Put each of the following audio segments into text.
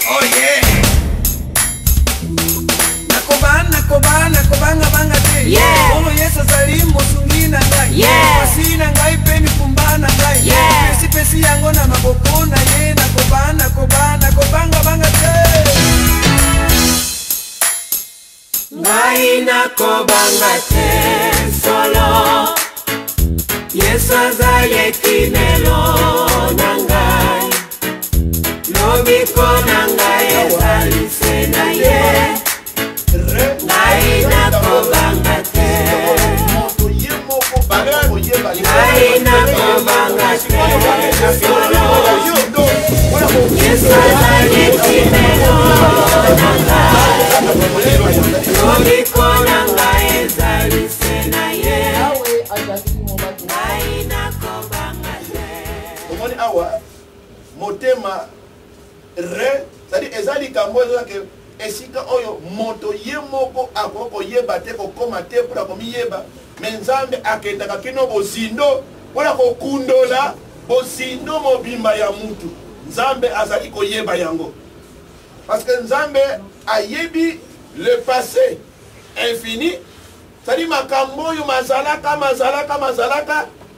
Oh yeah. Nakobanga banga te. Yeah. Ono yesa zalimu sungina ngai. Yeah. Pasina ngai peni kumbana ngai. Yeah. Pesi yango na maboko na ye. Nakobanga banga te. Ngai nakobanga te solo. Yesu azali kinelo na ngai. Lobiko na ngai ezali se na ye. Ngai nakobanga te. Ngai nakobanga te solo. Yesu azali kinelo na ngai. Lobiko na ngai ezali se na ye. Ngai nakobanga te. Omoni awa motema re, c'est-à-dire ezali kambo ezalaka esika oyo moto ye moko akoko yeba te kokoma te mpona komiyeba me nzambe akendaka kino bozindo mpona kokundola bozindo mobimba ya mutu. Nzambe azali koyeba yango parce que nzambe ayebi le passé infini, c'est-à-dire makambo oyo mazalaka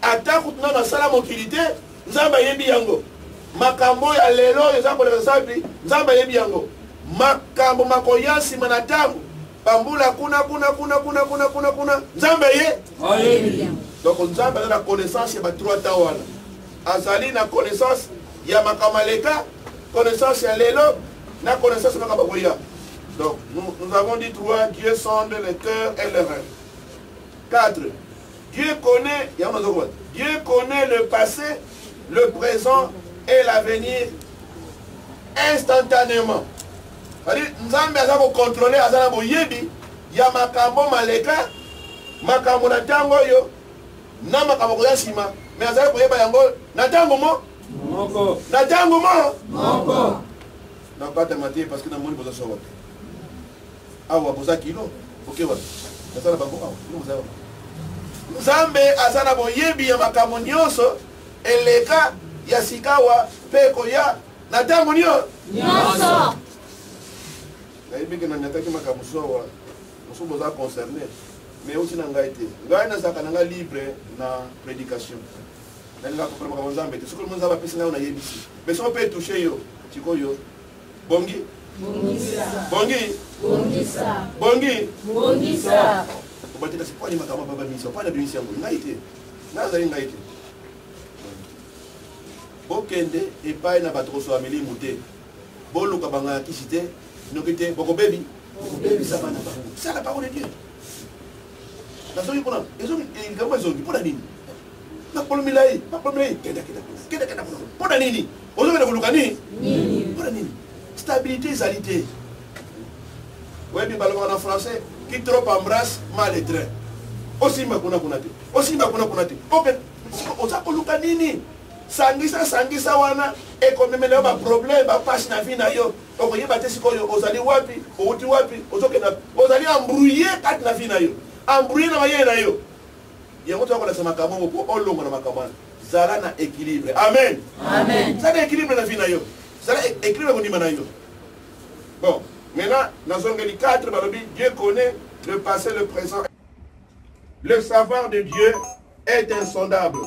ata kutuna nasala mokili te nzambe ayebi yango. Makambo ya lelo eza koleka sapi nzambe ayebi yango. Makambo makoya nsima na ntango bambula kuna nzambe ye. Donc nzambe aza na connaissance ya ba3 temps wana. Azali na connaissance ya makambo aleka, connaissance ya lelo na connaissance ya makambo koya. Donc nous avons dit 3, Dieu sonde le cœur et le rein. 4, Dieu connaît le passé, le présent et l'avenir instantanément. C'est-à-dire, Nzambe aza ko contrôler azana boyebi ya makambo maleka, makambo na tango yo, na makambo ko yasima, mais azana ko yeba yango na tango moko. Na tango moko. Na pas tamaté parce que na moni boza sowa. Awa boza kilo, OK wa. Nasala bango awa, no boza. Nzambe azana boyebi ya makambo nyonso eleka ya sikawa peko ya na tango nyonso. Nayebi ke na nyataki makambo sowa mosu boza concerné mais aussi na ngai te. Ngai nazaka na ngai libre na prédication. Nalinga kopema makambo nzambe te. Soki nzambe apesi ngai na yebisi. Mais soki pe toucher yo, chikoyo. Bongi? Bongisa. Obatela sikwani makambo baba misa. Pana bimisi yango ngai te. Nazali ngai te. Bokende epai na bato so ameli muté. Boluka banga kisite. Nokite boko baby ça c'est la parole de Dieu. La zone qu'on a ils ont ils ont pour la nini na problème là pas problème keda pour la nini on veut le nini pour la nini stabilité égalité. Ouais bien parler en français qui trop embrasse mal et train aussi ma kuna te OK on ça pour le nini sangisa wana ekomemela ba problème ba passe na vie na yo okoyeba te sikoyo ozali wapi outi wapi ozokena ozali embrouiller kati na vie na yo embrouiller na maye na yo yango to akola sama makambo po olongo na makambo zala na équilibre. Amen. Zala équilibre na vie na yo, zala équilibre ko na yo. Bon, maintenant dans Zongeli 4 balobi Dieu connaît le passé, le présent. Le savoir de Dieu est insondable.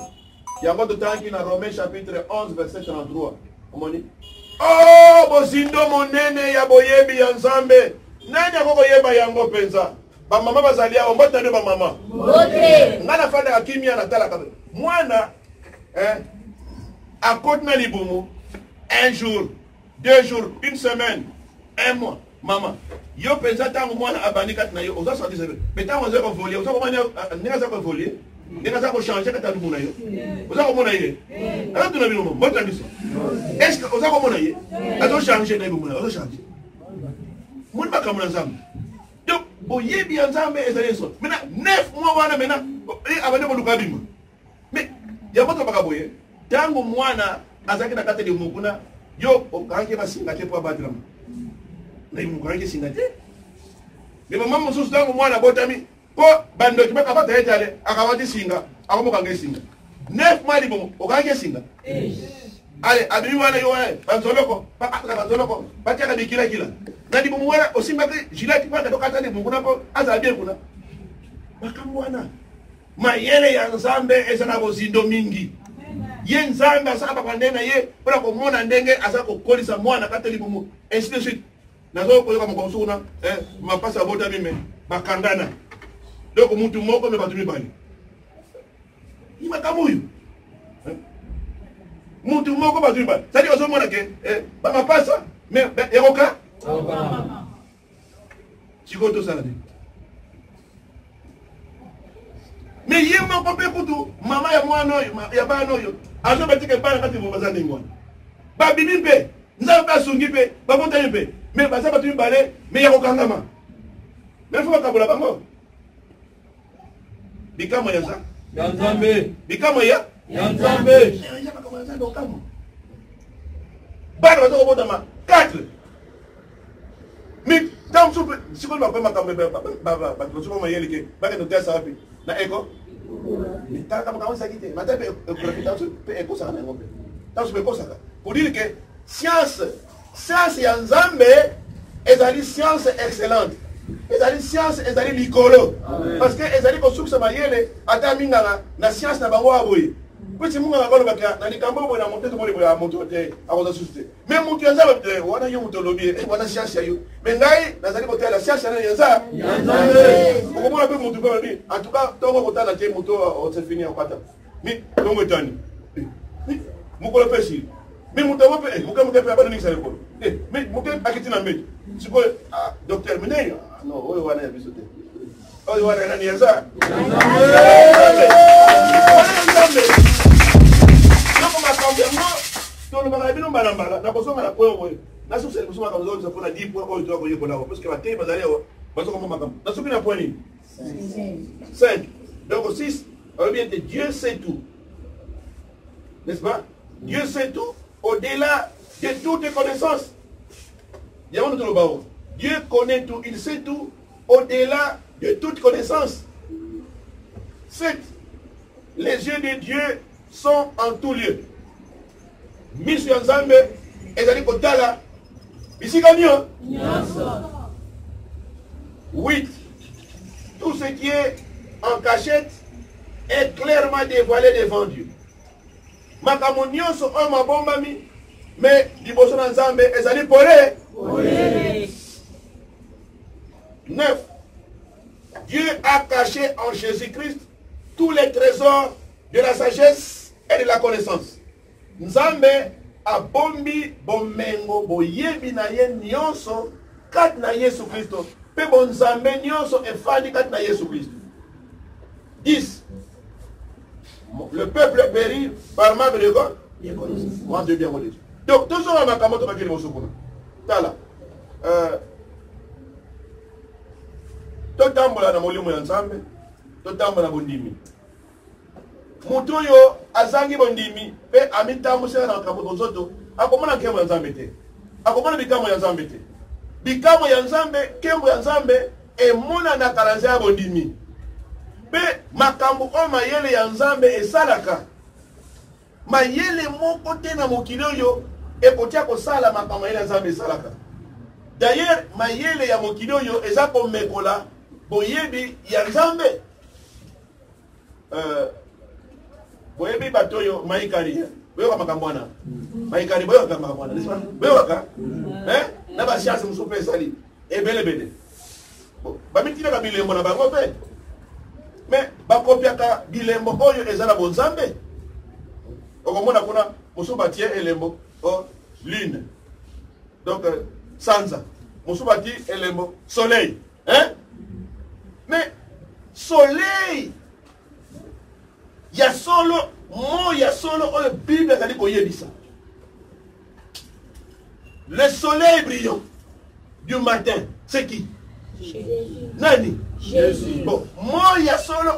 Il y a un mot de temps qui est dans Romains chapitre 11 verset 33. On dit oh bozindo monene ya boyebi ya nzambe nani akoko yeba yango penza ba mama bazali ya mbota nde ba mama bote ngana fanda kimia na tala kabe mwana akoti na libumu un jour, 2 jours, une semaine, 1 mois mama yo penza tango mwana abandi kat na yo oza so disebe betango oza ko voler oza ko manya ndinga za ko voler ndinga za ko changer kata lumuna yo oza ko mona ye ala tuna bino mbota ndiso est-ce que oza ko mona ye azo changer na lumuna oza changer mun ba kamuna nzambe donc boyebi nzambe ezali so maintenant 9 mois wana maintenant abandi ko lukabima mais ya moto baka boye tango mwana azaki na kata de mukuna yo okange basinga te po abadrama na imukange singa te mais maman mosusu tango mwana botami po bando kibaka bata etale akawati singa akomokange singa 9 mois libo okange singa allez abimi wana yo banzoloko bakatra banzoloko batiaka bikila kila na libumu wana osimbaki jilati paka tokata libumu kuna po aza bien kuna makambo wana mayele ya nzambe eza na bozindo mingi ye nzambe asaka bakande na ye mpona komona ndenge aza kokolisa mwana kata libumu ainsi de suite nazo koyoka mokomosu kuna mapasi abota mime bakangana donc mutu moko me batu mibali ni makambo oyo mutu moko batu mibali sadi ozomona ke bamapasa me ekoka sikoyo tosala nini me ye moko mpe kutu mama ya mwana oyo ya bana oyo azobatike bana kati baza ndenge wana babimi mpe nzambe mpe asungi mpe babotani mpe me baza batu mibale me ya kokangama me fo bakabola bango bikamo ya nzambe bikamo ya nzambe bana baza kobotama 4 me ntango supe sikoyo bape makambo bato supe mayele ke bakende kotesa wapi na eko mitaka makambo ezalaki te mata mpe ekoloki ntango mpe ekosaka na yango mpe ntango supe ekosaka pour dire ke science ya nzambe ezali science excellente ezali science ezali likolo parce que ezali kosukisa mayele ata minganga na science na bango aboye pweti munganga kolobaka na likambo boye na moteto moli boye ya moto te akoza susu te me mutu ya nzambe te wana yo moto olobi wana science ya yo me ngai nazali kotala science ya nani ya nzambe okomona mpe mutu mpe olobi en tout cas ntongo kotala te moto osefini akokata mi ntongo etani mokolo mpe esili mi moto yango mpe moke mpe abanoningisa lekolo mi moke akiti na mbeti sikoyo docteur minei non oyo wana ya biso te oyo wana nani ya nzambe nako makambo yango tolobaka bino mbala nakosonga na point oyo nasukiseli mosu makambo zoza mpona 10 point oyo toakoyekola awa parce que batei bazali awa bazokoma makambo nasuki na point nini 5 donc 6 alobi ete Dieu sait tout n'est-ce pas Dieu sait tout au-delà de toute connaissance yango toloba o Dieu connaît tout il sait tout au-delà de toute connaissance 7 les yeux de Dieu sont en tout lieu. Misu ya nzambe ezali kotala bisika nio. 8. Tout ce qui est en cachette est clairement dévoilé devant Dieu. Makambo nyonso oyo mabombami mais liboso na nzambe ezali pole. 9. Dieu a caché en Jésus-Christ tous les trésors de la sagesse et de la connaissance. Nzambe abombi bomengo boyebi na ye nyonso kat na Yesu Kristo. Pe bon Nzambe nyonso efandi kat na Yesu Kristo. 10. Le peuple périt par manque de connaissance. Moi Dieu bien modeste. Donc tout ça va makambo to bakeli mosukuna. Tala. Totambola na molimo ya Nzambe, totambola na bondimi. Mutu oyo azangi bondimi pe amitambusa na makambo nzoto akomona nkembo ya Nzambe te. Akomona bikamo ya Nzambe te. Bikamo ya Nzambe, kembo ya Nzambe emona na kalanza ya bondimi. Pe makambo o mayele ya Nzambe esalaka. Mayele moko te na mokili oyo ekotia kosala makambo ya Nzambe esalaka. D'ailleurs, mayele ya mokili oyo eza komekola boyebi ya Nzambe. Boyebi batoyo maikari. Boyoka makambo wana. Maikari boyoka makambo wana. Boyoka. Na ba siasa musupe sali. Ebele. Bamitina ka bilembo na bango pe. Mais bakopiaka bilembo oyo ezala bonzambe. Okomona kuna musuba tie elembo o lune. Donc sanza. Musuba tie elembo soleil. Mais soleil ya solo mo ya solo oyo Bible ezali koyebisa. Le soleil brillant du matin, c'est qui? Jésus. Nani? Jésus. Bon, mo ya solo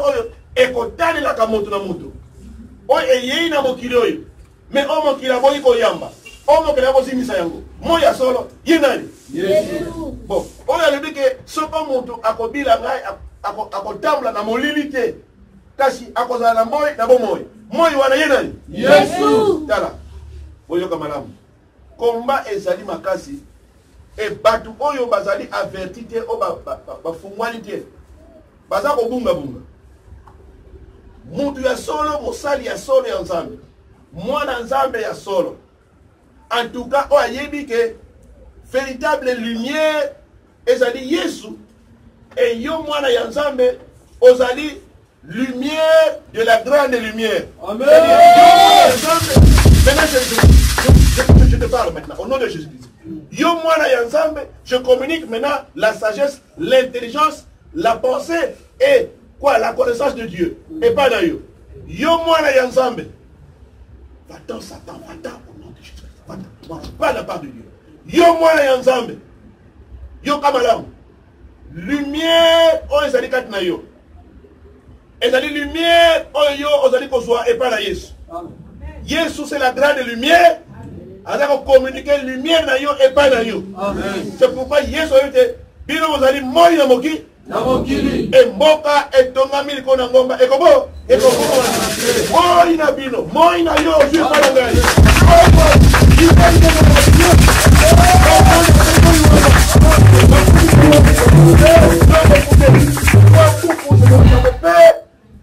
oyo ekotali la kamoto na moto. Oyo eyei na mokili oyo. Mais o mokili aboyi koyamba. O mokili abozimisa yango. Mo ya solo ye nani? Jésus. Bon, oyo alobi ke soko moto akobila ngai akotambola na molili te. kasi akozala na moi na bomoi moi wana ye nani Yesu. tala boyoka malamu komba ezali makasi e batu oyo bazali averti te o bafungwani te baza kobunga-bunga mutu ya solo mosali ya solo ya nzambe mwana nzambe ya solo en tout cas oyo ayebi ke véritable lumière ezali Yesu et yo mwana ya nzambe ozali lumière de la grande lumière. Amen. Maintenant je te parle maintenant au nom de Jésus-Christ. Yo mwana ya nzambe, je communique maintenant la sagesse, l'intelligence, la pensée et quoi, la connaissance de Dieu. Et pas d'ailleurs. Yo mwana ya nzambe. Va-t'en Satan, va-t'en au nom de Jésus-Christ. Va-t'en, pas de la part de Dieu. Yo mwana ya nzambe. Yo kamalamu. Lumière oyo ezali kati na yo. Ezali lumière oyo ozali kozwa epai na Yesu. Yesu c'est la grande lumière. Azako communiquer lumière na yo epai na yo. C'est pourquoi Yesu oyote bino ozali moi na moki Na mokili. e mboka etongami liko na ngomba ekobo moi na bino moi na yo ozwi epai na ngai.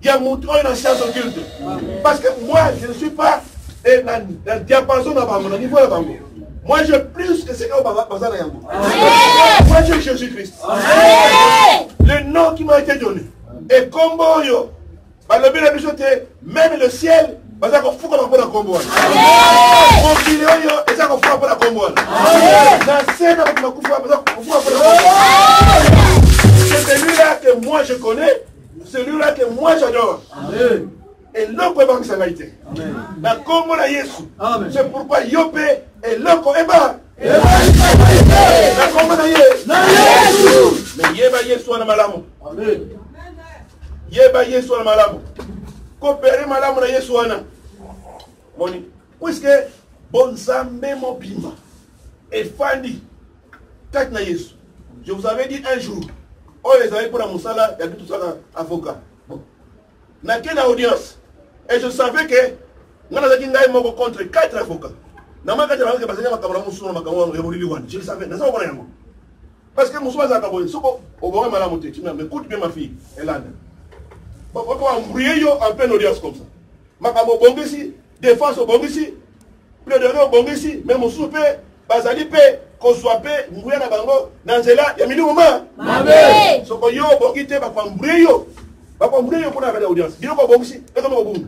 Il y a mon trône en science occulte. Parce que moi, je ne suis pas dans le diapason à Bango, au niveau de Bango. Moi, j'ai plus que ce qu'on va passer à Yango. Moi, j'ai Jésus-Christ. Le nom qui m'a été donné. Et combo yo. Le bien de même le ciel, parce qu'on fout comme un combo. Mon vidéo yo, et ça qu'on fout pour la combo. La scène avec ma coupe, c'est celui-là que moi je connais. Celui-là que moi j'adore. Et l'autre est sa vérité. La combo la Yesu. C'est pourquoi Yope et l'autre est bas. La combo la Yesu. Mais Yeba Yesu na malamu. Yeba Yesu na malamu. Coopérer malamu na Yesu na. Moni. Puisque bonzambe mobimba. Et Fandi. Kat na Yesu. Je vous avais dit un jour. Oh, les amis pour la Moussala, il y a tout ça avocat. Bon. N'a qu'une audience. Et je savais que nous avons contre 4 avocats. Je le savais. Parce que Moussa a dit, écoute bien ma fille, Elane. On va embrouiller en pleine audience comme ça. Makamo Bongisi, défense au Bongisi, plaidoyer au Bongisi, même au souper, Bazali Pe. Qu'on soit paix, nous voyons à Bango, Nanzela, il y a mille moments. Amen. Ce que yo, Bogité, va comprendre yo. Va comprendre pour la audience. Dis-le pas Bongsi, et comme au bout.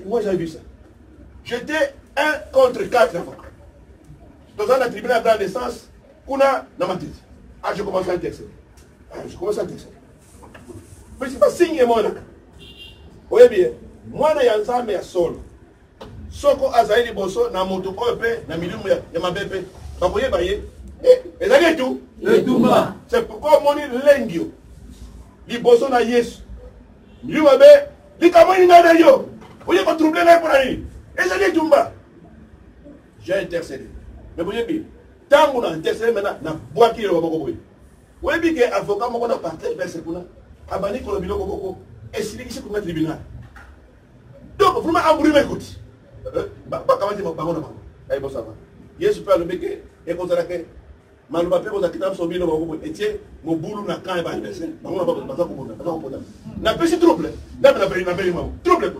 Moi j'ai vu ça. J'étais 1 contre 4 avocats. Dans un tribunal de grande naissance, qu'on a dans ma tête. Ah, je commence à intercéder. Je commence à intercéder. Mais c'est pas signe et mon là. Vous voyez bien, moi, je suis ensemble, mais solo. Soko Azaïli Bosso, na moto kope, na milieu ya mabepe. Bakoye baye. Et ça est tout. C'est pourquoi mon lengio. Li Bosso na Yesu. Li wabe, li kamoni na yo. Vous voyez qu'on trouble là pour aller. Et ça est tout bas. J'ai intercédé. Mais vous voyez bien, tant qu'on a intercédé maintenant, na boîte qui est au Boko. Vous voyez bien que avocat m'a qu'on a partagé vers ce qu'on a. Abani qu'on a bilo Boko. Et si c'est pour le tribunal. Donc, vraiment, embrouillé écoute. Pas comment dire, pas mon avant. Eh, bon, ça va. Yesu peut le béquer, et qu'on s'arrête. Malouba peut vous acquitter son bilan, et tiens, mon boulot n'a qu'un bain. On n'a pas de n'a pas si trouble. N'a pas de trouble.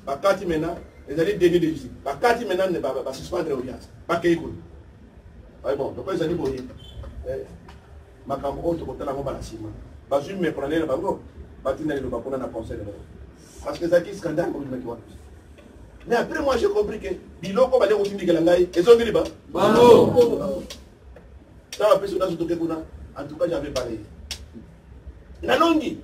Par quatre maintenant, les années déniées de justice. Par quatre maintenant, ne va pas suspendre l'audience. Pas qu'il y ait. Bon, donc les années pour dire. Ma camarade, tu peux la bombe à la cime. Parce que je me prenais le bagot. Batina le bagot, on a pensé. Parce que ça qui est scandale comme je me vois. Mais après moi j'ai compris que biloko bale ko tindi kelangai et zongeli ba bango ça va personne dans kuna en tout cas j'avais parlé na longi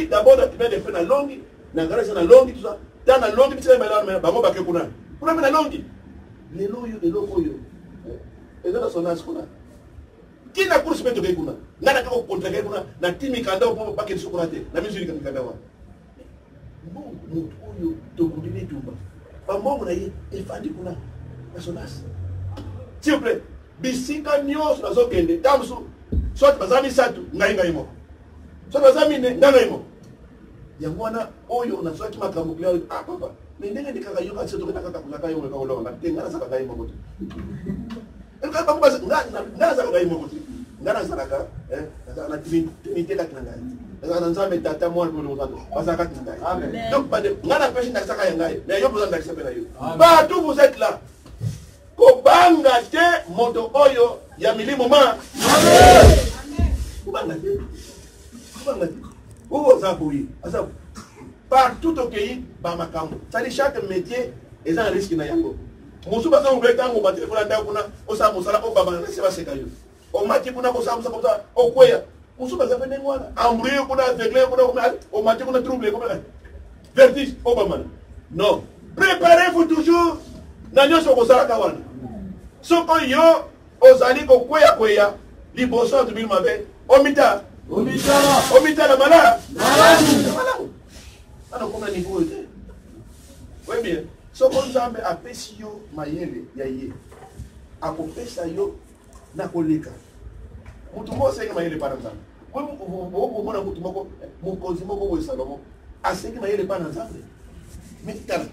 d'abord tu mets des faits na longi na grâce na longi tout ça dans na longi tu sais mais bango ba ke kuna na longi les loko yo et dans son âge kuna qui na course peut te kuna na ko contre kuna na timi kanda pour pas que tu kuna te na mesure que kanda wa bon nous to kudini tumba pamoja na yeye ifandi kuna personas s'il vous plaît bisika nyos na zokende tamsu soit bazami satu ngai mo So baza mine ndanga imo. Yango wana oyo na soki makambo kila ah papa. Mais ndenge ndikaka yo kasi to kaka kaka yo ngaka olonga tenga saka kai mokoto. Eka ba mbasa ngana saka kai mokoto. Ngana saka na timite la kinanga. Ngana nzambe tata mwana mo ngoto. Basaka kinanga. Amen. Donc pas de ngana pesi na saka yangai. Na yo besoin d'accepter na yo. Ba tout vous êtes là. Ko banga te moto oyo ya milimo ma. Amen. Kubanga te. Kubanga te. Où ça bouillir? Partout au pays, c'est-à-dire chaque métier est un risque. Musu basa nguleta ngo ba telefona nda kuna osa musala o baba nase ba sekayo. O mati kuna ko samusa ko ta o kweya. Musu basa fene ngwana. Ambri kuna aveugle kuna o mati kuna trouble kuna. Vertige o baba. Non. Préparez-vous toujours na nyoso ko sala kawana. Soko yo ozali ko kweya liboso to bilma be. Omita la malade. Alors, comment niveau est? Oui, bien. Ce qu'on a appris yo mayele yaye. Akopesa yo na koleka. Mutu mo senga mayele para nzambe. Ko mo mona mutu moko mukozi moko wo Salomo. Asenga mayele para nzambe. Mitala.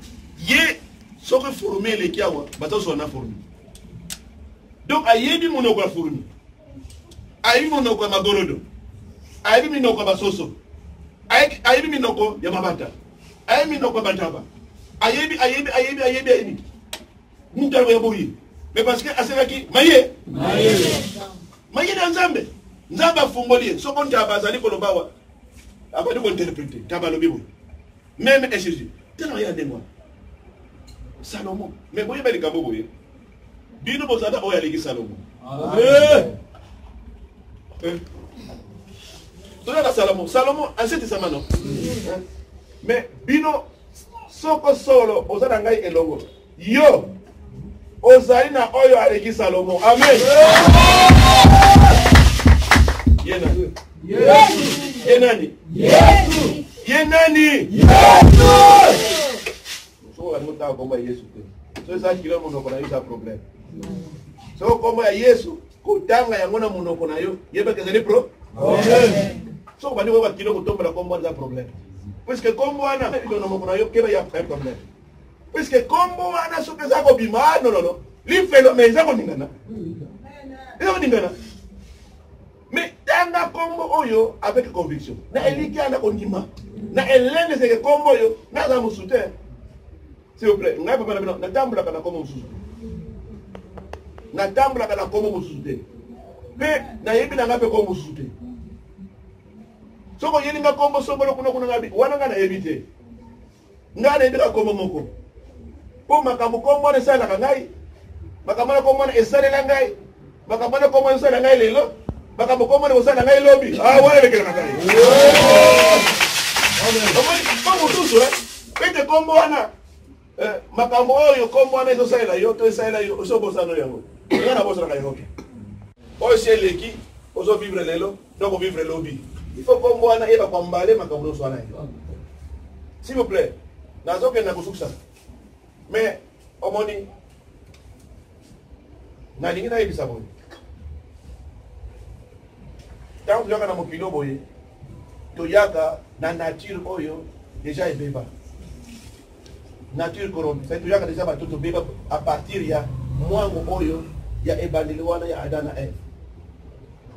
Ye soko formé le kiawa, bato so na formé. Donc ayebi monoko la formé. Ayebi monoko ya magorodo. Ayebi minoko basoso. Ayebi minoko ya mabata. Ayebi minoko bantaba. Ayebi. Mutalo ya boyi. Mais parce que aselaki maye na nzambe. Nzambe afungoliye. So kon taba zali ko lobawa. Abadi ko interpréter. Taba lobi boyi. Même exercice. Tellement ya ndengwa. Salomo. Mais boyi bali kabo boyi. Bino bozata boya leki Salomo. Amen. Salomo, ancêtre samano. Mais bino soko solo ozana ngai elongo. Yo ozali na oyo aleki Salomo. Amen. Yenani? So anuta komba Yesu. So ça kilo monoko na yo problème. So komba Yesu kutanga yangona monoko na yo yeba kezali pro. Amen. So bani wa kilo kutomba kombo za problème. Puisque kombo ana ilo no mokona yo keba ya problème. Puisque kombo ana so pesa ko bima no. Li felo meza ko ningana. Ilo ningana. Mais tanga kombo oyo avec conviction. Na eliki ana ko ndima. Na elene se ke kombo yo na za musute. S'il vous plaît, ngai papa na tambula kana kombo mususu. Na tambula kana kombo mususu. Mais na yebi na ngape kombo mususu. Soko yelinga kombo sombolo kuna ngabi wana ngana ebite ngana ebika kombo moko po makambo kombo ne sala kangai makambo kombo ne esale la ngai makambo kombo ne sala ngai lelo makambo kombo ne sala ngai lobi wana lekela kangai kombo tuso pete kombo wana makambo oyo kombo wana zo sala yo to sala yo so bosano yango ngana bosana kai hoki o seleki ozo vivre lelo donc vivre lobi. Il faut qu'on voit na eba kwambale makambo so na. S'il vous plaît, nazo ke na kusuksa. Mais omoni na lingi na ibisa boy. Tant yoka na mokilo boye. To yaka na nature oyo déjà ebeba. Nature corrompue. C'est to yaka déjà batoto beba à partir ya mwango oyo ya ebandeli wana ya Adana Eve.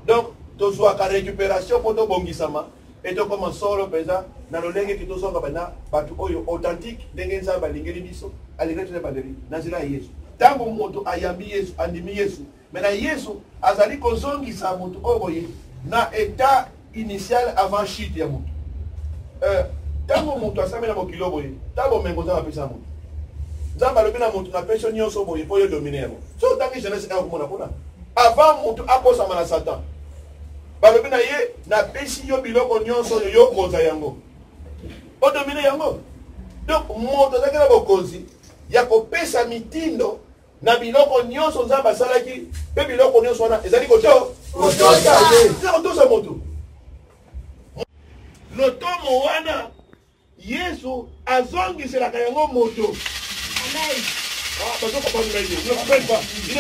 Donc to soit ka récupération pour to bongisama et to comme solo pesa na lolenge ki to songa bana batu oyo authentique ndenge nzamba lingeli biso alingeli na bandeli na zila Yesu tango moto ayambi Yesu andimi Yesu mais na Yesu azali kozongisa moto oyo na état initial avant chute ya moto tango moto asame na mokilo boye tango mengo za pesa moto nzamba lobi na moto na pension nyonso boye po yo dominer mo so tango jeunesse ka komona kuna avant moto akosama na Satan balobi na ye na pesi yo biloko nyonso yo koza yango o domine yango donc moto zakela bokonzi ya kopesa mitindo na biloko nyonso nzamba salaki pe biloko nyonso wana ezali kotosa moto lotomo wana Yesu azongiselaka yango moto. Amen. Ah, parce qu'on ne comprennent pas. Vous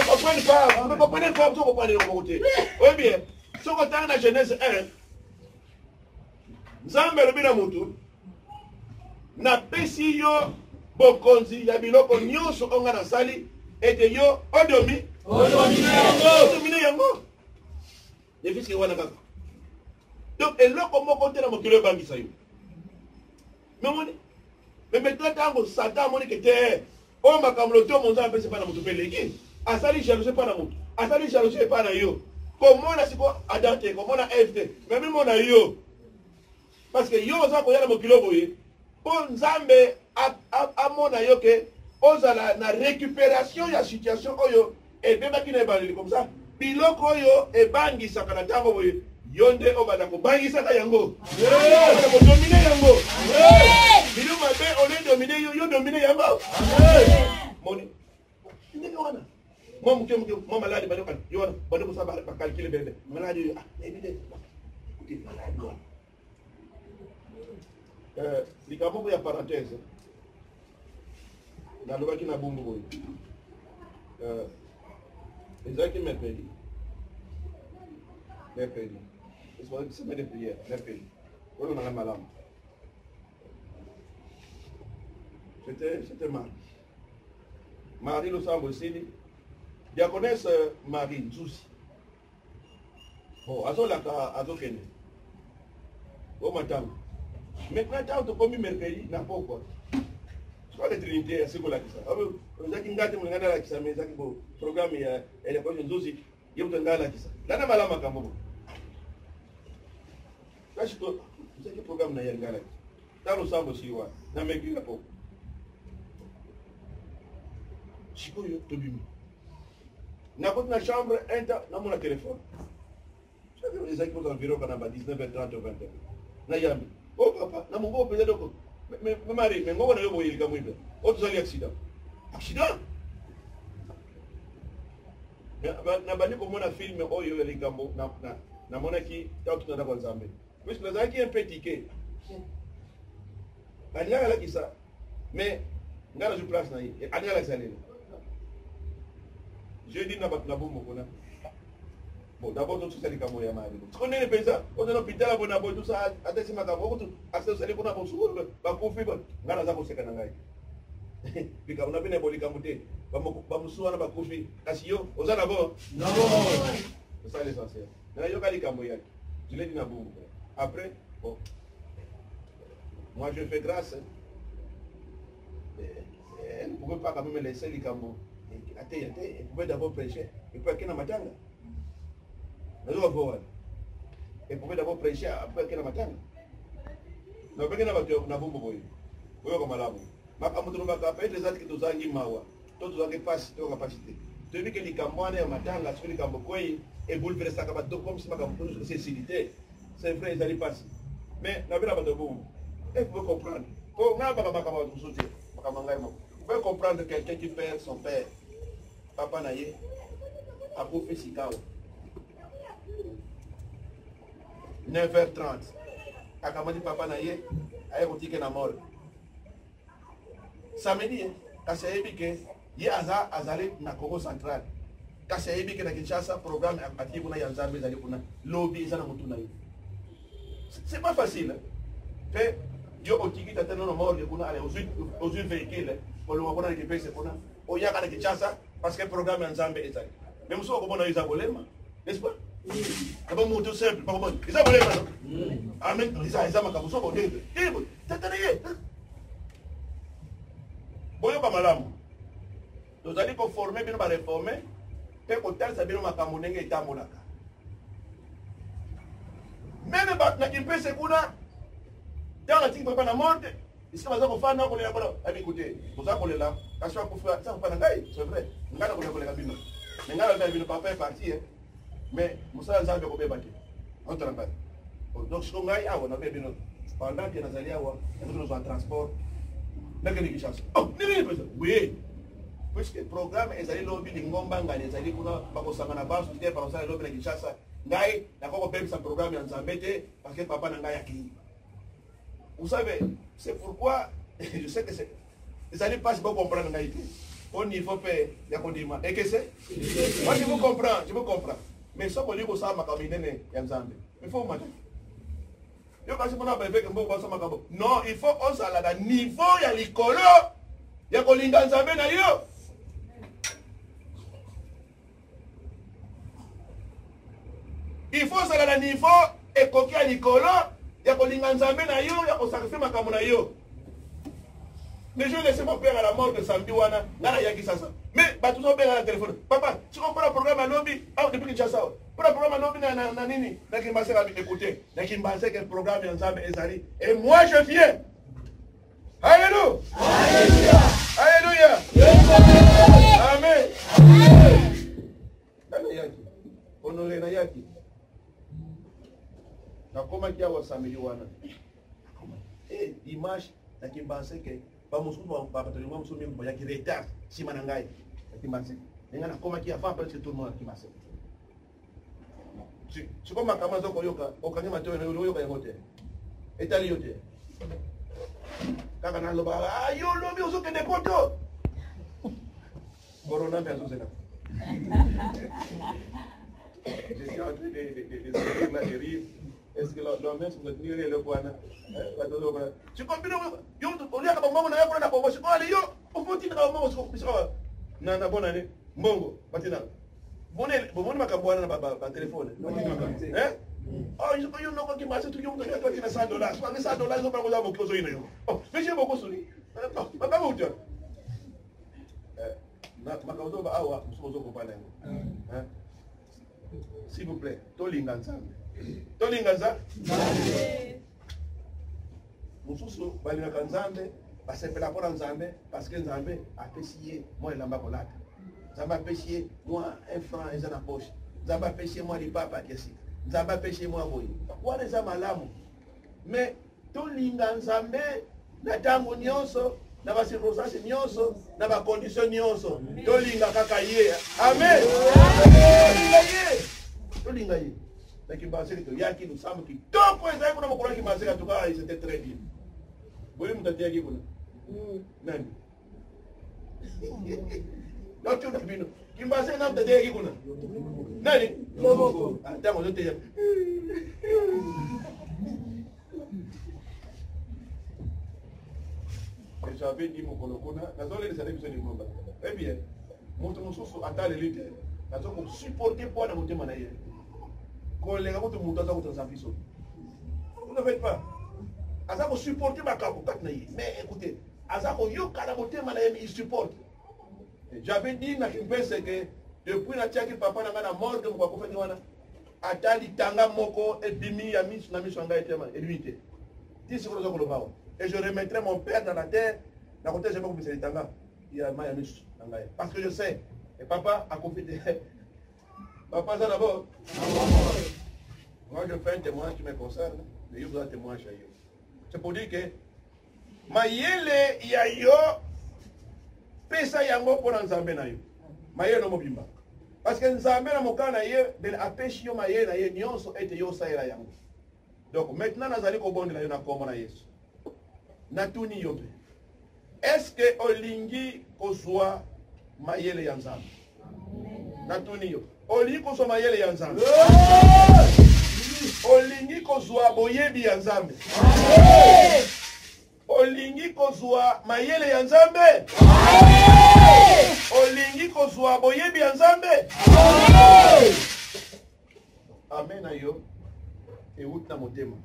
ne comprenez pas, vous ne comprenez pas. Oui bien. Si on regarde la Genèse 1, nzambe alobi na mutu napesi yo bokonzi ya biloko nyonso onga nasali ete yo odomine yango defiske wana kaka donc eloko moko te na mokili ebangisa yo memoni memeta ntango satan amonike te oyo makambo lotomo nzambe apesi epa na motu mpe leki asali jalousie epa na motu asali jalousie epa na yo komona siko adam te komona eve te memi mona yo parce que yo oza koya na mokili boye mpo nzambe amona yo ke ozala na récupération ya situation oyo ebebaki na ebandeli comme ça biloko oyo ebangisaka na ntango boye yo nde obanda kobangisaka yango kodomine yango bino mabe ole domine yo domine yango moni ndenge wana mwa muke mwa maladi bado kan yo wana bado kusaba bakalkile bebe maladi ebide kuti maladi wana likambo ya parenthèse nalobaki na bumbu boye ezalaki mercredi semaine de prière mercredi oyo nanga malamu c'était Marie Losambo esili diaconesse Marie Nzusi bon azolaka azokende o matango maintenant tant tokomi mercredi na pokwa soit les trinité asikolakisa ozaki ngati mulingana lakisa mais ezaki bo programme ya elekole Nzusi yebuta ngalakisa lana malama kambo kashiko ezaki programme na yangala talo sambo siwa na mekira pokwa sikoyo tobimi nakoti na chambre enta namona téléphone ezaki aux environs kana ba 19h30 ou 20h na yambi oh papa na mongo peza doko me mari me ngoko na yo boyeli kamwibe o tozali accident na bani komona film oyo ya likambo na monaki tautu na kwa nzambe puisque nazalaki un peu tiqué alingaka lakisa mais ngala ju place na ye alingaka lakisa lelo je dis na bombo kona bon d'abord tout ça les camo ya mari tu connais les paysans on est l'hôpital bon d'abord tout ça atesi makamo tout accès ça les kona bon sour ba kofi ba ngala za ko seka na ngai bika on a bien eboli kamuté ba musuana ba kofi kasi yo ozana bon non c'est ça l'essentiel na yo kali camo yaki je l'ai dit na bombo après bon moi je fais grâce elle ne pouvait pas quand même laisser les camo il pouvait d'abord prêcher il pouvait qu'il y ait un matanga il pouvait d'abord prêcher après qu'il y ait un matanga il pouvait qu'il y ait un matanga na bombo boy boyo comme là makamutu bakapa les autres qui tozangi mawa to tozangi passe to capacité tu veux que les camboane ya matanga sur les cambo koi et bouleverser ça comme comme si makamutu c'est facilité c'est vrai ils allaient passer mais na bila bato bombo il faut comprendre ko na baka makamutu soutien makamanga mo vous pouvez comprendre quelqu'un qui perd son père papa naye a fait Sikao 9h30 akamati papa naye aye kotike na mort samedi kasi ayebi ke ye azali na Congo central kasi ayebi ke na Kinshasa programme akati kuna ya Nzambe ezali kuna lobby eza na mutu na ye c'est pas facile pe yo otiki tata no mort kuna ale aux une véhicule pour le moment que pèse kuna oyaka na Kinshasa parce que le programme est Nzambe ezali même si on comprend les abolema n'est-ce pas aba mutu simple pas comment les abolema amen ils makabuso ko debe tata na ye boyo ba malamu tozali ko former bino ba réformer pe ko talisa bino makambo ndenge etambolaka même ba na kimpese kuna dans la tingi papa na morte ici baza ko fana ko lela bolo abi écoutez boza ko lela kasi ko fa ça pas ngai c'est vrai ngana ko lela bino mais ngana ba bino papa est parti mais musala nzambe ko beba te on tramba donc ce ngai awa na bino pendant que nazali awa nous en transport nake ni chance oh ni pesa oui puisque le programme ezali lobby ngomba ngani ezali kuna bakosanga na basu te par ça lobby na Kinshasa ngai na ko pemisa programme ya Nzambe te parce que papa na ngai akini. Vous savez, c'est pourquoi je sais que les allez pas comprendre ngai te au niveau fait ya kondima et que c'est moi je vous comprends mais ça pour dire que ça ma kabinene ya Nzambe il faut matin yo kasi mona bebe ke mboko basama kabo non il faut osala na niveau ya likolo ya kolinga nzambe na yo il faut osala na niveau ekoki ya likolo ya kolinga nzambe na yo ya kosakrifie makambo na yo mais je laisse mon père à la mort de samedi wana ngana yaki sasa mais bato zo benga na téléphone papa tu comprends le programme à lobby ah depuis Kinshasa pour le programme à lobby na nini na Kimbase la écouter na Kimbase que le programme ya nzambe ezali et moi je viens alléluia alléluia alléluia amen kana yaki onole na yaki na koma kia wa samedi wana et dimanche na Kimbase que bamusuku bapatolingwa musuku mbo ya retard sima na ngai Kimbase ninga na koma kia fa presque tout le monde Kimbase tu koma kama zoko yoka okanyama to na yoka yangote etali yote kaka na loba ayo lobi uzoke de poto corona mpe azozela je suis en train de rire est-ce que l'homme est sur tenir le bwana tu comprends yo on ya ka bongo na ya na bongo siko ali yo o foti na bongo siko na bona ne mbongo batina bonne makabwana na ba telefone oh yo no ko Kimbase tu yo mto ya patina $100 kwa $100 zo pa ko za bokyo zo ina yo oh mais j'ai beaucoup soli ba mutu na makazo ba awa msozo ko pala hein s'il vous plaît tolinga nzambe tolinga nzambe mususu balinga nzambe basepela pona nzambe parce que nzambe apesiye moi elamba kolata nzambe apesiye moi un franc eza na poche nzambe apesiye moi lipapa kiasi nzambe apesiye moi boye wana eza malamu mais tolinga nzambe na tango nyonso na ba circonstance nyonso na ba condition nyonso tolinga kaka ye amen tolinga ye na Kimbase to yaki nous sommes qui donc eza kuna mokolo Kimbase ka tuka c'était très bien boye mutati yaki kuna nani donc tu bino Kimbase na mutati yaki kuna nani loboko tango zote ya j'avais dit mon colocona nazole les années besoin de ngomba très bien moto mususu atale lite nazoko supporter pour na motema na ye kolenga moto muto za kutanza biso vous ne faites pas azako supporter makako kat na ye mais écoutez azako yoka na motema na ye il supporte j'avais dit na Kimbase que depuis na tiaki papa na ngana morgue mko kufanya wana atali tanga moko et bimi ya misu na misu ngai tema et lui ti sikolo zo koloba et je remettrai mon père dans la terre na côté j'ai pas compris c'est tanga il y a maya misu ngai parce que je sais et papa a confié papa ça d'abord moi je fais un témoignage qui me concerne mais il vous a témoigné chez eux c'est pour dire que mayele ya yo pesa yango pona nzambe na yo mayele no mobimba parce que nzambe na mokana ye de apeshi yo mayele na ye nyonso ete yo saela yango donc maintenant nazali ko bondela yo na kombo na Yesu na tuni yo pe est-ce que olingi kozwa mayele ya nzambe na tuni yo olingi kozwa mayele ya nzambe olingi kozwa boyebi ya nzambe olingi kozwa mayele ya nzambe olingi kozwa boyebi ya nzambe amen ayo euta motema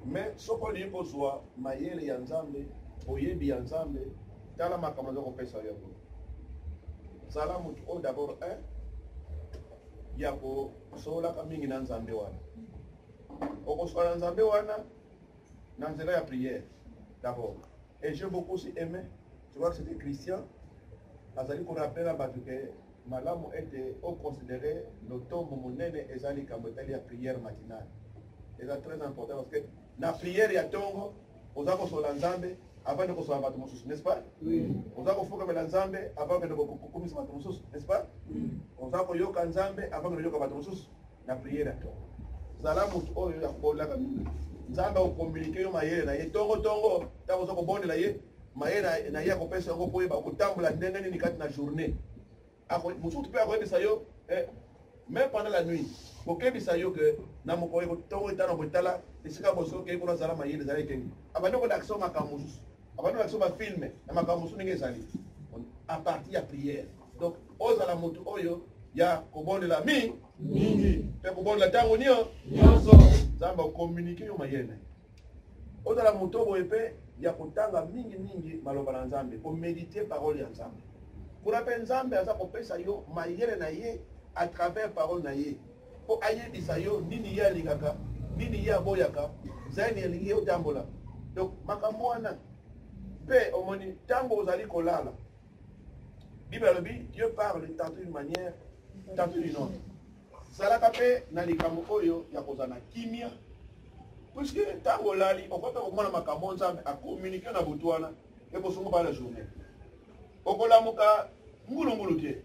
mais soko olingi kozwa mayele ya nzambe boyebi ya nzambe tala makambo zo kopesa yo zala mutu o d'abord un ya ko solaka mingi na nzambe wana okosola nzambe wana dans la prière d'abord. Et j'ai beaucoup aussi aimé, tu vois que c'était Christian, Azali qu'on rappelle à Batouke, Malamu était considéré le tombe monnaie et Zali Kambotali à prière matinale. Et c'est très important parce que la prière, il y a tongo, aux avons sur l'ensemble, avant de recevoir Batoumoussus, n'est-ce pas? Oui. Aux avons fait comme l'ensemble, avant que nous commissions Batoumoussus, n'est-ce pas? Aux avons eu l'ensemble, avant que nous commissions Batoumoussus, la prière à tongo. Zalamu, oh, il y a un nzamba okommunike yo mayele na ye tongo tango zo kobondela ye mayele na ye akopesa yango po yeba kotambola ndenge nini kati na journée ako mususu mpe akoyebisa yo même pendant la nuit kokebisa yo ke na moko ko tongo etana botala esika boso ke ko zala mayele zala kengi abano ko l'action makamusu abano l'action ba filme na makamusu ninge zali à partir ya prière donc ozala mutu oyo ya kobonela mingi pe kobonela tango nio nyonso zamba communiquer yo mayele ozala mutu boye pe ya kotanga mingi maloba na Nzambe ko méditer parole ya Nzambe kuna pe Nzambe aza kopesa yo mayele na ye à travers parole na ye po ayebisa yo nini ya lingaka nini ya boyaka zaini elingi yo tambola donc makambo wana pe omoni tango ozali kolala Bible lobi Dieu parle tantôt d'une manière tantôt d'une autre salaka pe na likambo oyo ya kozana kimia puisque tango lali okota komona makambo Nzambe a communiquer na butwana e bosungo ba la journée okolamuka ngulungulu te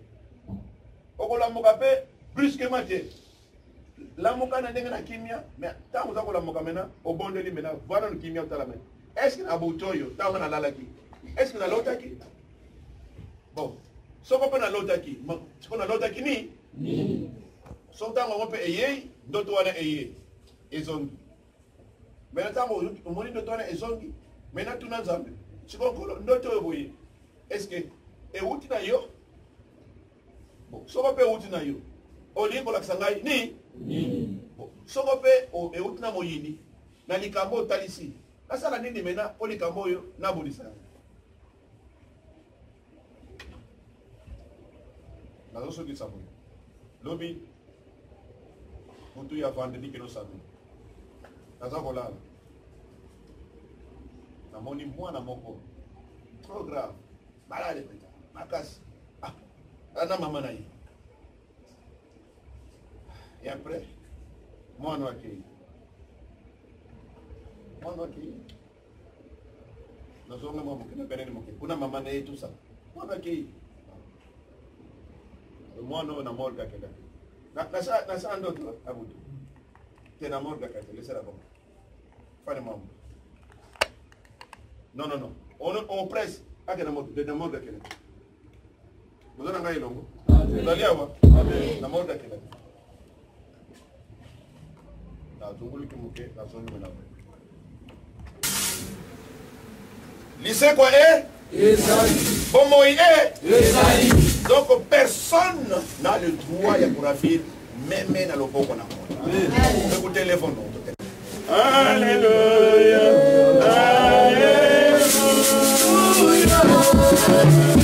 okolamuka pe brusquement te lamuka na ndenge na kimia mais tango za kolamuka mena obondeli mena voilà le kimia tala mena est-ce que na butoyo tango na lalaki est-ce que na lotaki bon soko pe na lotaki soko na lotaki ni so tango mo pe eye ndoto wana eye ezongi mena tango omoni ndoto wana ezongi mena tuna Nzambe siko kolo ndoto yo boye est-ce que euti na yo bon soko pe euti na yo olingo la kisangai ni soko pe euti na moyini na likambo talisi asala nini mena o likambo yo na bolisa nazo soki sabo lobi mutu ya vendredi kino sabo naza kolala namoni mwana moko trop grave malade peta makasi ana mama na ye et après mwana wake nazonga mwa mokina peneni moke kuna mama na ye tout ça mwana wake mwana na morga kenda na sa ndoto abudu tena morga kata laissez la bombe fane mambo non on presse akena morga de morga kenda mozana ngai longo daliawa na morga kenda na tungulu kimuke na sonyo na lycée quoi est bon moi est donc personne n'a le droit de ravir même dans le bon qu'on a écoutez téléphone alléluia Hallelujah.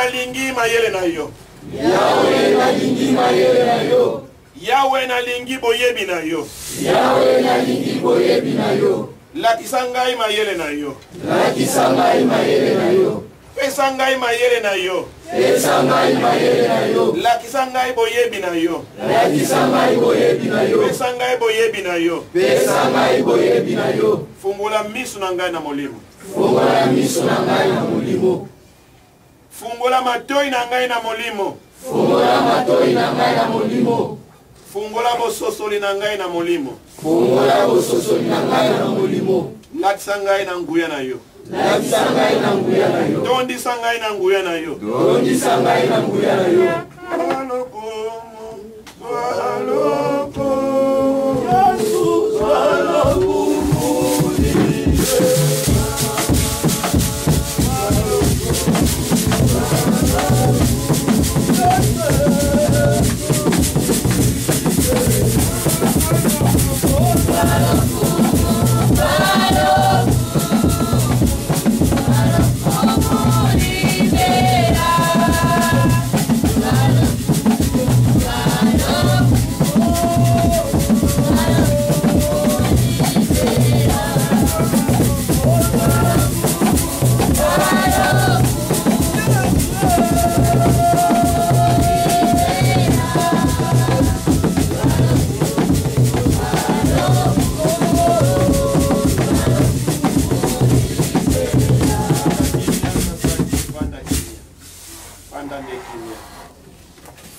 nalingi mayele na yo. Yahweh nalingi mayele na yo. Yahweh nalingi boyebi na yo. Yahweh nalingi boyebi na yo. Lakisa ngai mayele na yo. Lakisa ngai mayele na yo. Pesa ngai mayele na yo. Pesa ngai mayele na yo. Lakisa ngai boyebi na yo. Lakisa ngai boyebi na yo. Pesa ngai boyebi na yo. Pesa ngai boyebi na yo. Fungula miso na ngai na molimo. Fungula miso na ngai na molimo. Fungula matoi na ngai na molimo. Fungula matoi na ngai na molimo. Fungula bososoli na ngai na molimo. Fungula bososoli na ngai na molimo. Lakisa ngai na nguya na yo. Lakisa ngai na nguya na yo. Tondisa ngai na nguya na yo. Tondisa ngai na nguya na yo.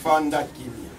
Fanda kimya.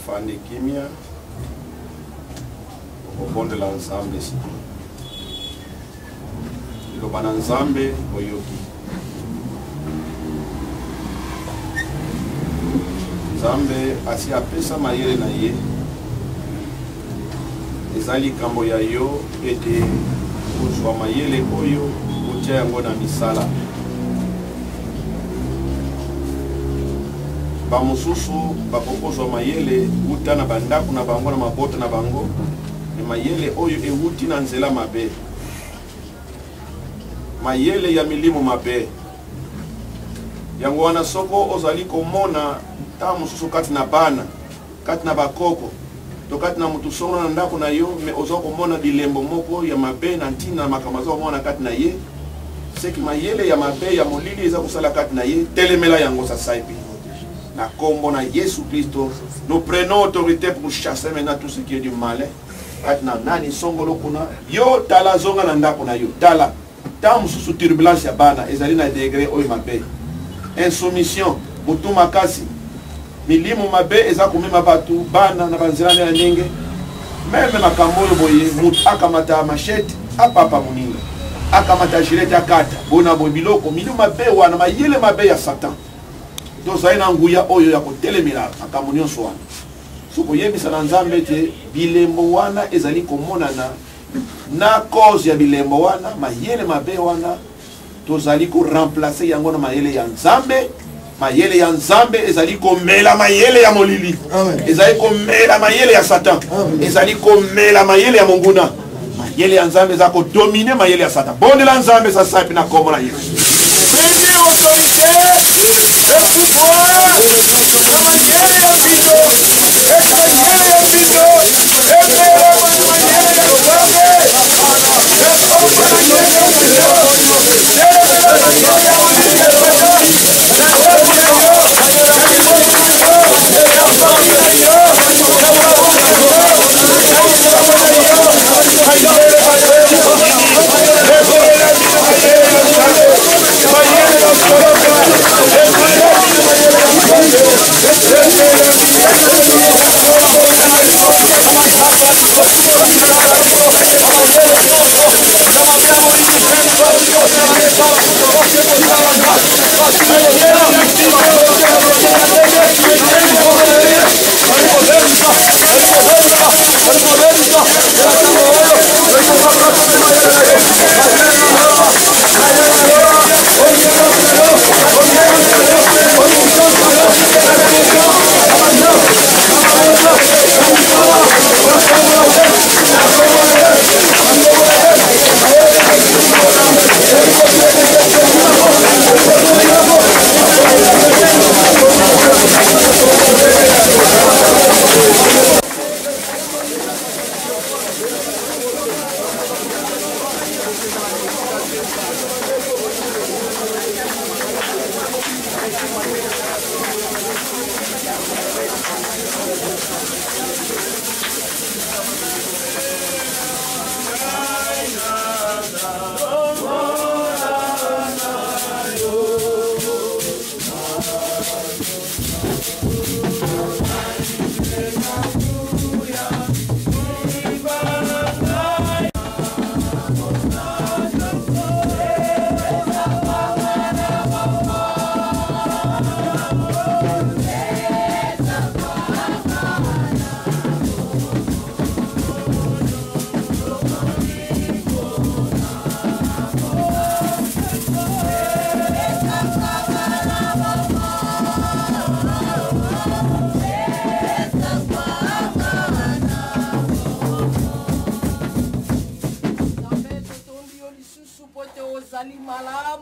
Fanda kimya. Okobondela Nzambe si. Loba na Nzambe oyoki. Nzambe asi apesa mayele na ye. Ezali kambo ya yo ete kozwa mayele oyo kotia yango na misala. Bamosusu bakokozwa mayele uta na bandako na bango na mabota na bango. Mayele oyo euti na nzela mabe. Mayele ya milimo mabe. Yango wana soko ozali komona ta mosusu kati na bana, kati na bakoko, to kati na mutu sona na ndako na yo, me ozali komona bilembo moko ya mabe na ntina na makamazo omona kati na ye. Seki mayele ya mabe ya molili eza kusala kati na ye, telemela yango sasa epi. Na kombo na Yesu Kristo, nous prenons autorité pour chasser maintenant tout ce qui est du mal. Katna nani songolo kuna yo tala zonga na ndako na yo tala ta mususu turbulence ya bana ezali na degré oyo mabe. Insoumission mutu makasi milimu mabe eza kumema batu bana na banzirane ya ndenge meme makambo oyo boye mutu akamata machete apapa muninga akamata gilete akata bona bo biloko milimu mabe wana mayele mabe ya Satan. Tozali na nguya oyo ya kotelemela makambo nyonso wana. Soko yebisa na Nzambe te bilembo wana ezali komonana na cause ya bilembo wana mayele mabe wana tozali ko remplacer yango na mayele ya Nzambe. Mayele ya Nzambe ezali komela mayele ya molili. Ezali komela mayele ya Satan. Ezali komela mayele ya monguna. Mayele ya Nzambe ezali ko dominer mayele ya Satan. Bondela Nzambe sasa pina komo na Yesu. Prenez autorité et pouvoir. Mayele ya vito. Mayele ya vito. Mayele ya Nzambe. Mayele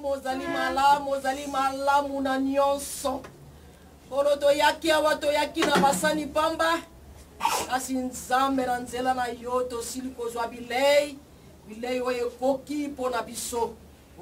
ozali malamu na nyonso. Kolo toyaki awa toyaki na basani pamba. Kasi nzambe na nzela na yo tosili kozwa bilei oyo ekoki mpo na biso.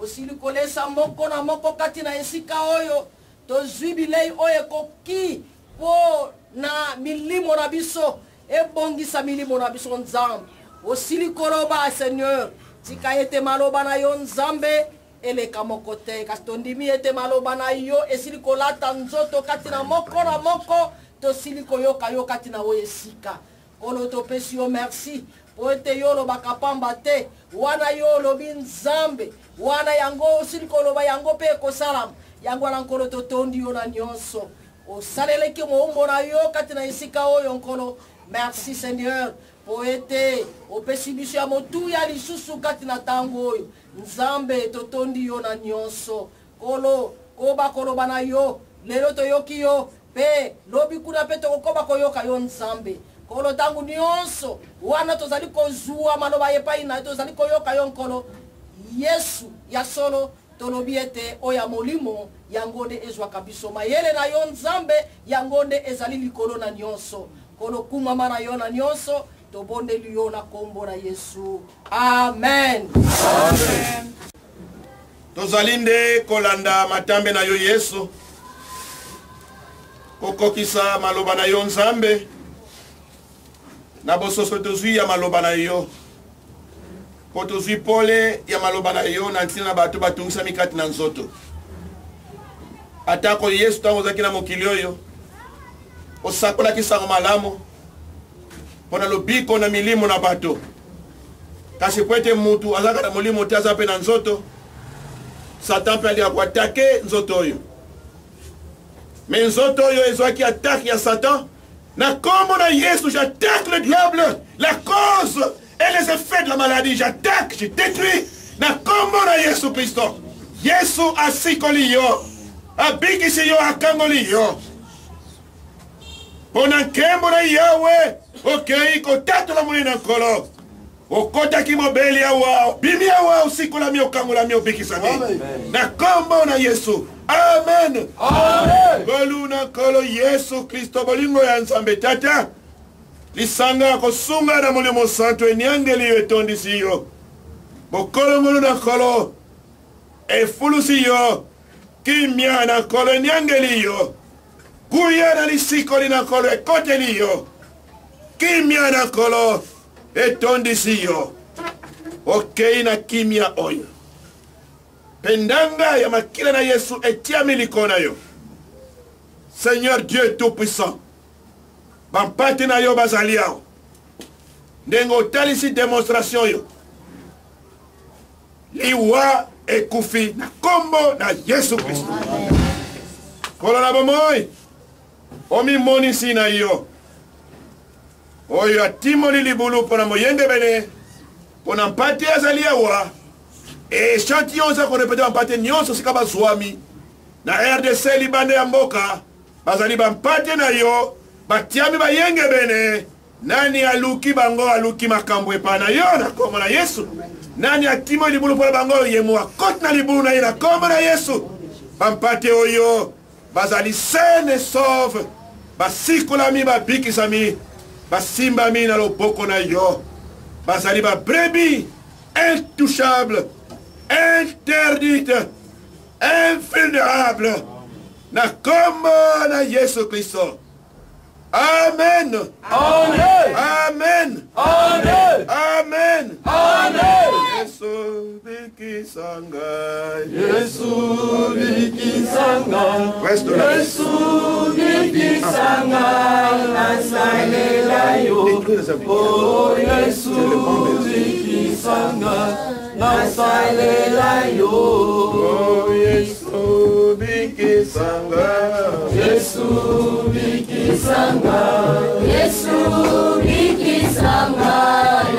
Osili kolesa moko na moko kati na esika oyo tozwi bilei oyo ekoki mpo na milimo na biso, ebongisa milimo na biso nzambe. Osili koloba Seigneur, tika ete maloba na yo nzambe eleka moko te, kasi tondimi ete maloba na yo esili kolata nzoto kati na moko na moko, tosili koyoka yo kati na oyo esika. Kolo topesi yo merci po ete yo lobaka pamba te, wana yo lobi nzambe, wana yango osili koloba yango pe ekosalama, yango wana nkolo totondi yo na nyonso. Osaleleki moumbo na yo kati na esika oyo nkolo. Merci Seigneur po ete opesi biso ya motuya lisusu kati na tango oyo. Nzambe totondi yo na nyonso. Kolo koba koloba na yo, lelo toyoki yo, pe lobi kuna pe tokoba koyoka yo nzambe. Kolo tangu nyonso wana tozali kozua maloba epai na tozali koyoka yo nkolo. Yesu ya solo tolobi ete oya molimo yangonde ezwaka biso mayele na yo nzambe, yangonde ezali likolo na nyonso. Kolo kumama na yo na nyonso, tobondeli yo na kombo na Yesu. Amen. Amen. Tozalinde kolanda matambe na yo Yesu, kokokisa maloba na yo nzambe, na bososo tozwi ya maloba na yo, po tozwi pole ya maloba na yo na ntina na bato batungisa mikati na nzoto. Atako Yesu tango zaki na mokili oyo, osakola kisango malamu, pona lobiko na milimo na bato. Kasi kwete mutu azaka na molimo te azape na nzoto, Satan pe ali akwatake nzoto oyo. Mais nzoto oyo ezwaki attaque ya Satan, na kombo na Yesu, j'attaque le diable, la cause et les effets de la maladie, j'attaque, je détruis, na kombo na Yesu Christo. Yesu asikoli yo, abikisi yo, akangoli yo. Pona nkembo na Yahweh, okei kotatola mulina nkolo. Okota kimobeli awa, bimi awa, usikola mi okangola mi obikisa mi. Na kombo na Yesu. Amen. Amen. Goluna kolo Yesu Kristo bolingo ya nzambe tata. Lisanga kosunga na mulimo santo enyangeli yo etondisi yo. Bokolo ngolo na kolo efulusi yo. Kimya na kolo enyangeli yo. Kuya na lisikoli na kolo ekoteli yo. Kimya na kolo etondisi yo. Okei na kimya oyo. Pendanga ya makila na Yesu etia milikona yo. Seigneur Dieu Tout-Puissant, bampate na yo bazali yao. Ndengo talisi demonstration yo. Liwa ekufi na kombo na Yesu Kristo. Kola na bomoi. Omi moni si na yo. Oyo atimo li libulu pona moyenge bene. Pona mpate azali yawa. Échantillon ça qu'on répète en pâté nyonso sikaba swami na RDC libande ya mboka bazali bampate na yo batiami bayenge bene nani aluki bango aluki makambo epana yo na komo na Yesu nani atimo libulu pona bango yemu akot na libulu na ina komo na Yesu bampate oyo bazali saine et sauve basikola mi babikisa mi basimba mi na loboko na yo bazali ba brebis intouchable, interdite, invulnérable, na kombo na Yesu Kristo. Amen. Amen. Amen. Amen. Amen. Amen. Yesu bikisanga. Yesu bikisanga. Yesu bikisanga. Nasalela yo. Oh Yesu bikisanga. Nasalela yo. Oh Yesu bikisanga. Yesu bikisanga. Yesu bikisanga.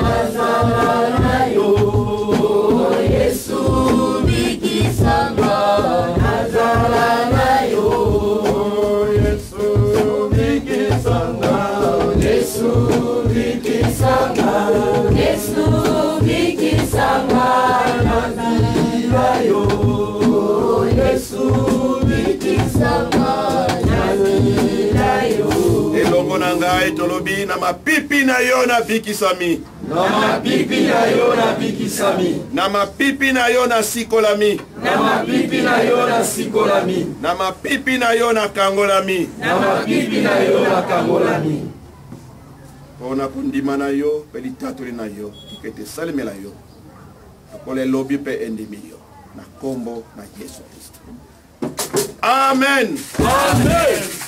Nazarana yo. Yesu bikisanga. Nazarana yo. Yesu bikisanga. Yesu bikisanga. Yesu bikisanga. Nazarana yo. Ngai tolobi na mapipi na yo na bikisami. Na mapipi na yo na bikisami. Na mapipi na yo na sikolami. Na mapipi na yo na sikolami. Na mapipi na yo na kangolami. Na mapipi na yo na kangolami. Pona kundima na yo, peli tatuli na yo, tikete salimela yo. Akole lobi pe endimi yo. Na kombo na Yesu Kristo. Amen. Amen.